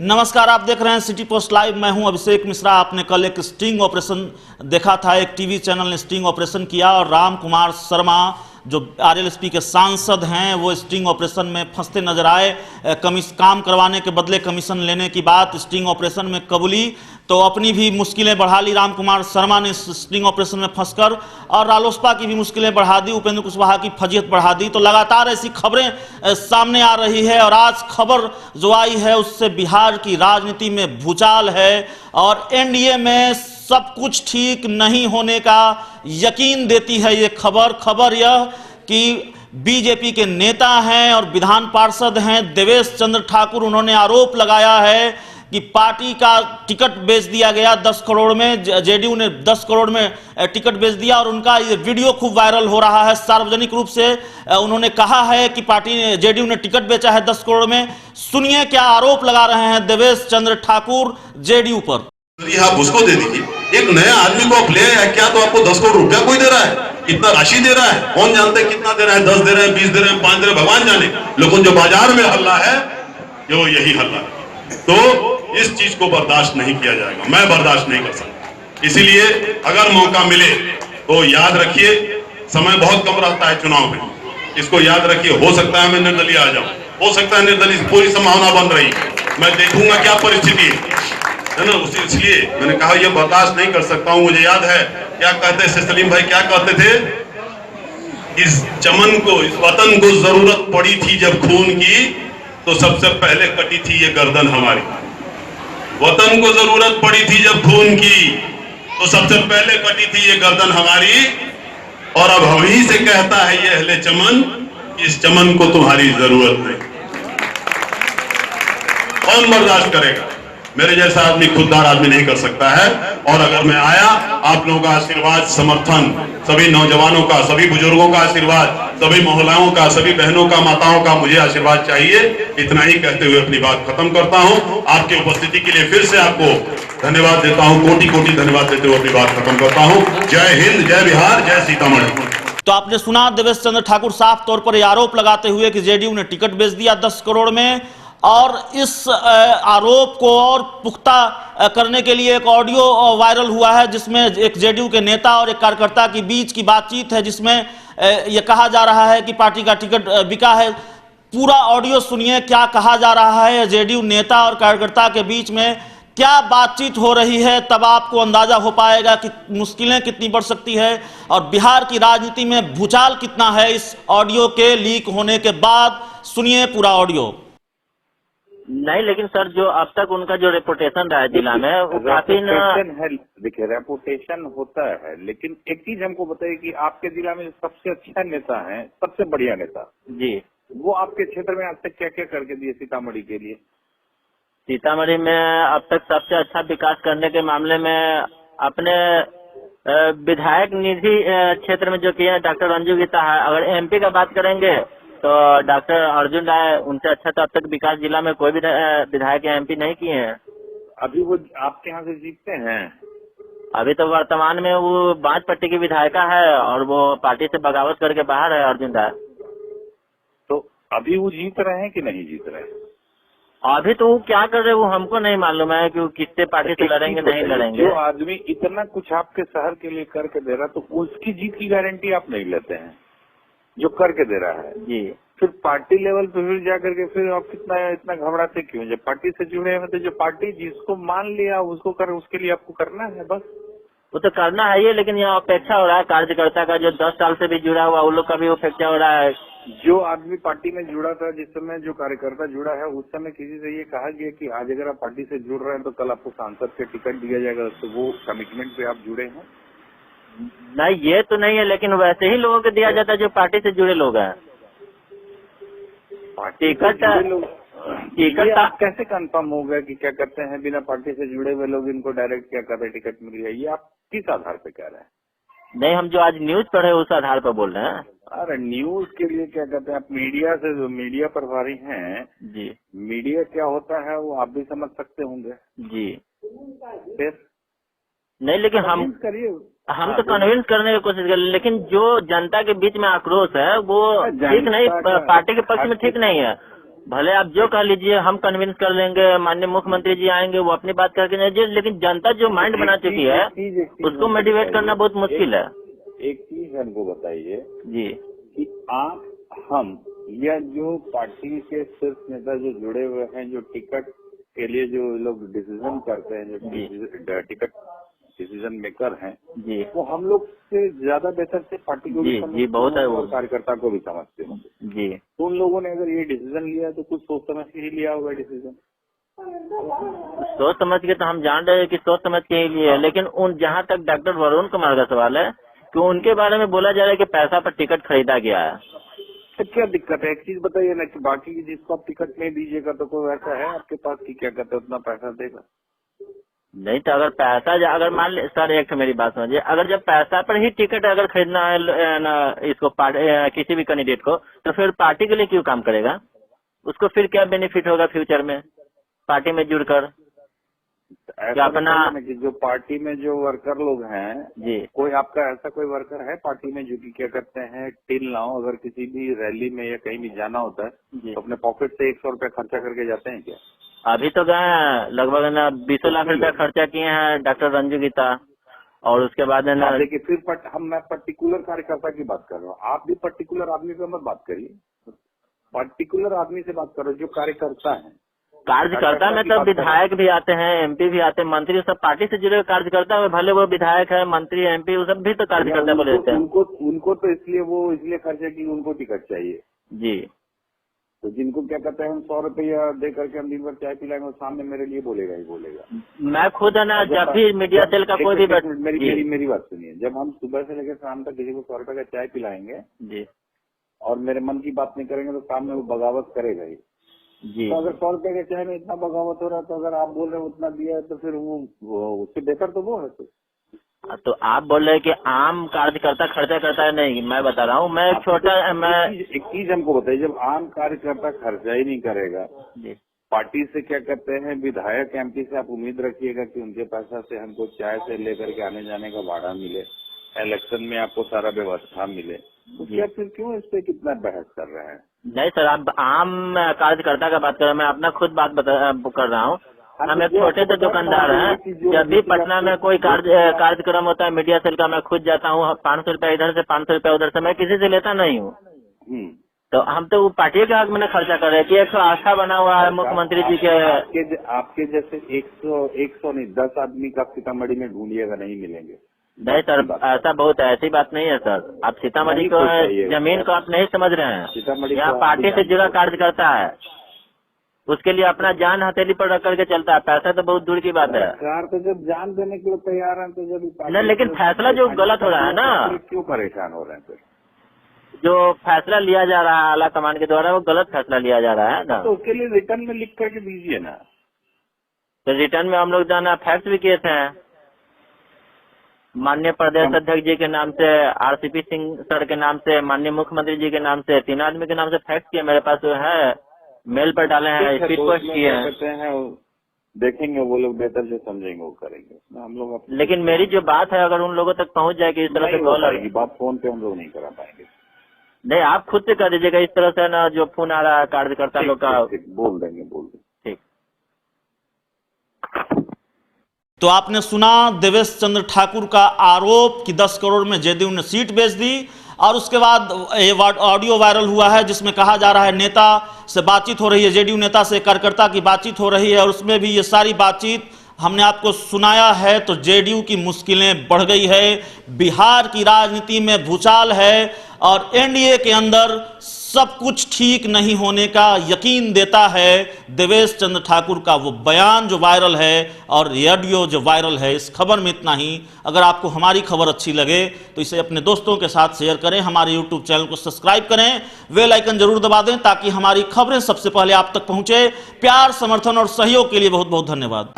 नमस्कार, आप देख रहे हैं सिटी पोस्ट लाइव। मैं हूं अभिषेक मिश्रा। आपने कल एक स्टिंग ऑपरेशन देखा था, एक टीवी चैनल ने स्टिंग ऑपरेशन किया और राम कुमार शर्मा जो आरएलएसपी के सांसद हैं वो स्टिंग ऑपरेशन में फंसते नजर आए। काम करवाने के बदले कमीशन लेने की बात स्टिंग ऑपरेशन में कबूली, तो अपनी भी मुश्किलें बढ़ा ली राम कुमार शर्मा ने स्टिंग ऑपरेशन में फंसकर, और रालोसपा की भी मुश्किलें बढ़ा दी, उपेंद्र कुशवाहा की फजीहत बढ़ा दी। तो लगातार ऐसी खबरें सामने आ रही है और आज खबर जो आई है उससे बिहार की राजनीति में भूचाल है और एनडीए में सब कुछ ठीक नहीं होने का यकीन देती है ये खबर यह कि बीजेपी के नेता हैं और विधान पार्षद हैं देवेश चंद्र ठाकुर, उन्होंने आरोप लगाया है कि पार्टी का टिकट बेच दिया गया 10 करोड़ में, जेडीयू ने 10 करोड़ में टिकट बेच दिया और उनका ये वीडियो खूब वायरल हो रहा है। सार्वजनिक रूप से उन्होंने कहा है कि पार्टी जेडीयू ने टिकट बेचा है 10 करोड़ में। सुनिए क्या आरोप लगा रहे हैं देवेश चंद्र ठाकुर जेडीयू पर। आप उसको दे दीजिए, एक नया आदमी को आप ले आए क्या तो आपको 10 करोड़ रुपया कोई दे रहा है? कितना राशि दे रहा है कौन जानता है? कितना दे रहा है? 10 दे रहे हैं, 20 दे रहे हैं, 5 दे रहे हैं, भगवान जाने। लेकिन जो बाजार में हल्ला है जो यही हल्ला है, तो इस चीज को बर्दाश्त नहीं किया जाएगा। मैं बर्दाश्त नहीं कर सकता। इसीलिए अगर मौका मिले तो याद रखिए, समय बहुत कम रहता है चुनाव में, इसको याद रखिए। हो सकता है मैं निर्दलीय आ जाऊं, हो सकता है निर्दलीय, पूरी संभावना बन रही है। मैं देखूंगा क्या परिस्थिति है ना, इसलिए मैंने कहा यह बर्दाश्त नहीं कर सकता हूं। मुझे याद है क्या कहते थे सलीम भाई, क्या कहते थे, इस चमन को, इस वतन को जरूरत पड़ी थी जब खून की तो सबसे पहले कटी थी ये गर्दन हमारी। वतन को जरूरत पड़ी थी जब खून की तो सबसे पहले कटी थी ये गर्दन हमारी, और अब हम ही से कहता है ये अहले चमन, इस चमन को तुम्हारी जरूरत नहीं। कौन बर्दाश्त करेगा? मेरे जैसा आदमी, खुददार आदमी नहीं कर सकता है। और अगर मैं आया, आप लोगों का आशीर्वाद, समर्थन, सभी नौजवानों का, सभी बुजुर्गों का आशीर्वाद, सभी महिलाओं का, सभी बहनों का, माताओं का मुझे आशीर्वाद चाहिए। इतना ही कहते हुए अपनी बात खत्म करता हूं। आपकी उपस्थिति के लिए फिर से आपको धन्यवाद देता हूं, कोटि कोटि धन्यवाद देते हुए अपनी बात खत्म करता हूं। जय हिंद, जय बिहार, जय सीतामढ़ी। तो आपने सुना देवेश चंद्र ठाकुर साफ तौर पर आरोप लगाते हुए कि जेडीयू ने टिकट बेच दिया 10 करोड़ में, और इस आरोप को और पुख्ता करने के लिए एक ऑडियो वायरल हुआ है जिसमें एक जेडीयू के नेता और एक कार्यकर्ता के बीच की बातचीत है, जिसमें यह कहा जा रहा है कि पार्टी का टिकट बिका है। पूरा ऑडियो सुनिए क्या कहा जा रहा है। जेडीयू नेता और कार्यकर्ता के बीच में क्या बातचीत हो रही है, तब आपको अंदाजा हो पाएगा कि मुश्किलें कितनी बढ़ सकती है और बिहार की राजनीति में भूचाल कितना है इस ऑडियो के लीक होने के बाद। सुनिए पूरा ऑडियो। नहीं, लेकिन सर जो अब तक उनका जो रेपुटेशन रहा है जिला में वो काफी है। देखिए रेपुटेशन होता है, लेकिन एक चीज हमको बताइए कि आपके जिला में सबसे अच्छा नेता है, सबसे बढ़िया नेता जी, वो आपके क्षेत्र में आज तक क्या क्या करके दिए सीतामढ़ी के लिए? सीतामढ़ी में अब तक सबसे अच्छा विकास करने के मामले में अपने विधायक निधि क्षेत्र में जो किया है डॉक्टर रंजू गीता है। अगर एमपी का बात करेंगे तो डॉक्टर अर्जुन राय, उनसे अच्छा तो अब तक विकास जिला में कोई भी विधायक या एमपी नहीं किए हैं। अभी वो आपके यहाँ से जीतते हैं? अभी तो वर्तमान में वो बांसपट्टी की विधायिका है और वो पार्टी से बगावत करके बाहर है अर्जुन राय। तो अभी वो जीत रहे हैं कि नहीं जीत रहे? अभी तो वो क्या कर रहे हैं वो हमको नहीं मालूम है कि वो किससे पार्टी से लड़ेंगे नहीं लड़ेंगे। जो आदमी इतना कुछ आपके शहर के लिए करके दे रहा तो उसकी जीत की गारंटी आप नहीं लेते हैं जो करके दे रहा है जी। फिर पार्टी लेवल पे फिर जाकर के फिर आप इतना घबराते क्यों? जब पार्टी से जुड़े हैं तो जो पार्टी जिसको मान लिया उसको कर, उसके लिए आपको करना है बस। वो तो करना है ये, लेकिन यहाँ अपेक्षा हो रहा है कार्यकर्ता का जो 10 साल से भी जुड़ा हुआ उन लोग का भी अपेक्षा हो रहा है। जो आदमी पार्टी में जुड़ा था, जिस समय जो कार्यकर्ता जुड़ा है उस समय किसी से ये कहा गया कि आज अगर आप पार्टी से जुड़ रहे हैं तो कल आपको सांसद के टिकट दिया जाएगा, तो वो कमिटमेंट पे आप जुड़े हैं? नहीं, ये तो नहीं है, लेकिन वैसे ही लोगों को दिया जाता है जो पार्टी से जुड़े लोग हैं टिकट। आप कैसे कंफर्म हो गया कि क्या करते हैं बिना पार्टी से जुड़े हुए लोग इनको डायरेक्ट क्या कर रहे टिकट मिल गया? ये आप किस आधार पे कह रहे हैं? नहीं, हम जो आज न्यूज पढ़े उस आधार पर बोल रहे हैं। अरे न्यूज के लिए क्या कहते हैं, आप मीडिया से जो मीडिया प्रभारी हैं जी, मीडिया क्या होता है वो आप भी समझ सकते होंगे जी। फिर नहीं, लेकिन हम तो कन्विंस करने की कोशिश कर, लेकिन जो जनता के बीच में आक्रोश है वो ठीक नहीं, पार्टी के पक्ष में ठीक नहीं है। भले आप जो कह लीजिए, हम कन्विंस कर लेंगे, माननीय मुख्यमंत्री जी आएंगे वो अपनी बात करके नहीं, लेकिन जनता जो माइंड बना चुकी है उसको मोटिवेट करना बहुत मुश्किल है। एक चीज हमको बताइए जी कि आप, हम या जो पार्टी के सिर्फ नेता जो जुड़े हुए हैं, जो टिकट के लिए जो लोग डिसीजन करते हैं, जो टिकट डिसीजन मेकर हैं जी, वो हम लोग से ज्यादा बेहतर से पार्टी को भी जी, समझते बहुत है हैं वो। और कार्यकर्ता को भी समझते होंगे। जी, तो उन लोगों ने अगर ये डिसीजन लिया है तो कुछ सोच समझ के ही लिया होगा डिसीजन। सोच समझ के तो हम जान रहे हैं कि सोच समझ के ही लिए है, लेकिन उन जहाँ तक डॉक्टर वरुण कुमार का सवाल है कि उनके बारे में बोला जा रहा है कि पैसा पर टिकट खरीदा गया है। तो क्या दिक्कत है? एक चीज बताइए ना कि बाकी की जिसको आप टिकट नहीं दीजिएगा तो कोई ऐसा है आपके पास कि क्या कहते हैं उतना पैसा देगा? नहीं तो अगर पैसा, अगर मान ले सर, एक तो मेरी बात समझिए, अगर जब पैसा पर ही टिकट अगर खरीदना है ना इसको किसी भी कैंडिडेट को, तो फिर पार्टी के लिए क्यों काम करेगा? उसको फिर क्या बेनिफिट होगा फ्यूचर में पार्टी में जुड़कर? ऐसा अपना ना कि जो पार्टी में जो वर्कर लोग हैं जी, कोई आपका ऐसा कोई वर्कर है पार्टी में जो कि क्या करते हैं टिल नाउ अगर किसी भी रैली में या कहीं भी जाना होता है जी। तो अपने पॉकेट से 100 रुपया खर्चा करके जाते हैं क्या? अभी तो गए हैं लगभग ना 20 लाख रुपया खर्चा किए हैं डॉक्टर रंजू गीता, और उसके बाद है ना देखिए फिर मैं पर्टिकुलर कार्यकर्ता की बात कर रहा हूँ, आप भी पर्टिकुलर आदमी पे मत बात करिए, पर्टिकुलर आदमी से बात करो जो कार्यकर्ता है। कार्यकर्ता में तो विधायक भी आते हैं, एमपी भी आते हैं, मंत्री, सब पार्टी से जुड़े कार्यकर्ता है, भले वो विधायक है, मंत्री, एमपी, वो सब भी तो कार्यकर्ता बोले जाते हैं। उनको तो इसलिए खर्चा की उनको टिकट चाहिए जी। तो जिनको क्या कहते हैं हम 100 रुपया दे करके हम दिन भर चाय पिलाएंगे और सामने मेरे लिए बोलेगा ही बोलेगा। मैं खुद है ना, जब भी मीडिया सेल का कोई भी मेरी बात सुनिए, जब हम सुबह से लेकर शाम तक किसी को 100 रुपए का चाय पिलाएंगे जी और मेरे मन की बात नहीं करेंगे तो सामने वो बगावत करेगा ही जी। तो अगर 100 रुपए के चाय में इतना बगावत हो रहा है तो अगर आप बोल रहे हैं उतना दिया है तो फिर वो उससे बेहतर तो वो है। तो आप बोल रहे हैं कि आम कार्यकर्ता खर्चा करता है? नहीं, मैं बता रहा हूँ, मैं छोटा, मैं एक चीज हमको बताइए, जब आम कार्यकर्ता खर्चा ही नहीं करेगा जी, पार्टी से क्या कहते हैं विधायक एमपी से आप उम्मीद रखिएगा कि उनके पैसा से हमको चाय से लेकर के आने जाने का भाड़ा मिले, इलेक्शन में आपको सारा व्यवस्था मिले, तो क्या फिर क्यों इस पे कितना बहस कर रहे हैं? नहीं सर, आप आम कार्यकर्ता का बात कर रहे हैं, मैं अपना खुद बात कर रहा हूँ। हम एक छोटे से दुकानदार हैं, जब भी पटना में कोई कार्यक्रम होता है मीडिया सेल का, मैं खुद जाता हूँ, 500 रुपया इधर से 500 रुपया उधर से, मैं किसी से लेता नहीं हूँ। तो हम तो वो पार्टी के हक में खर्चा कर रहे हैं कि एक आस्था बना हुआ है मुख्यमंत्री जी के। आपके जैसे 100 नहीं 10 आदमी का सीतामढ़ी में ढूंढिएगा, नहीं मिलेंगे। नहीं सर, ऐसा बहुत है, ऐसी बात नहीं है सर। आप सीतामढ़ी को, जमीन को आप नहीं समझ रहे हैं। यहाँ पार्टी से जुड़ा कार्यकर्ता है, उसके लिए अपना जान हथेली पर रख करके चलता है, पैसा तो बहुत दूर की बात है। सरकार तो जब जान देने के लिए तैयार है तो जब नहीं, लेकिन फैसला जो गलत हो रहा है ना, क्यों परेशान हो रहे हैं? फिर जो फैसला लिया जा रहा है आला कमान के द्वारा, वो गलत फैसला लिया जा रहा है ना। तो उसके लिए रिटर्न में लिख करके दीजिए ना। तो रिटर्न में हम लोग जाना फैक्स भी किए थे, माननीय प्रदेश अध्यक्ष जी के नाम से, आरसीपी सिंह सर के नाम से, माननीय मुख्यमंत्री जी के नाम से, 3 आदमी के नाम से फैक्स किए, मेरे पास जो है मेल पर डाले हैं, स्पीड पोस्ट किए हैं। देखेंगे वो लोग बेहतर जो समझेंगे वो करेंगे, हम लोग लेकिन मेरी जो बात है अगर उन लोगों तक पहुंच जाएगी इस तरह से कॉल आएगी, बात फोन पे हम लोग नहीं करा पाएंगे। नहीं, आप खुद से कर दीजिएगा इस तरह से ना, जो फोन आ रहा है कार्यकर्ता लोग का। बोल देंगे ठीक। तो आपने सुना देवेश चंद्र ठाकुर का आरोप कि 10 करोड़ में जेडीयू ने सीट बेच दी, और उसके बाद ये ऑडियो वायरल हुआ है जिसमें कहा जा रहा है नेता से बातचीत हो रही है, जेडीयू नेता से कार्यकर्ता की बातचीत हो रही है, और उसमें भी ये सारी बातचीत हमने आपको सुनाया है। तो जेडीयू की मुश्किलें बढ़ गई है, बिहार की राजनीति में भूचाल है, और एनडीए के अंदर सब कुछ ठीक नहीं होने का यकीन देता है देवेश चंद्र ठाकुर का वो बयान जो वायरल है और ऑडियो जो वायरल है। इस खबर में इतना ही। अगर आपको हमारी खबर अच्छी लगे तो इसे अपने दोस्तों के साथ शेयर करें, हमारे यूट्यूब चैनल को सब्सक्राइब करें, बेल आइकन जरूर दबा दें ताकि हमारी खबरें सबसे पहले आप तक पहुंचे। प्यार, समर्थन और सहयोग के लिए बहुत बहुत धन्यवाद।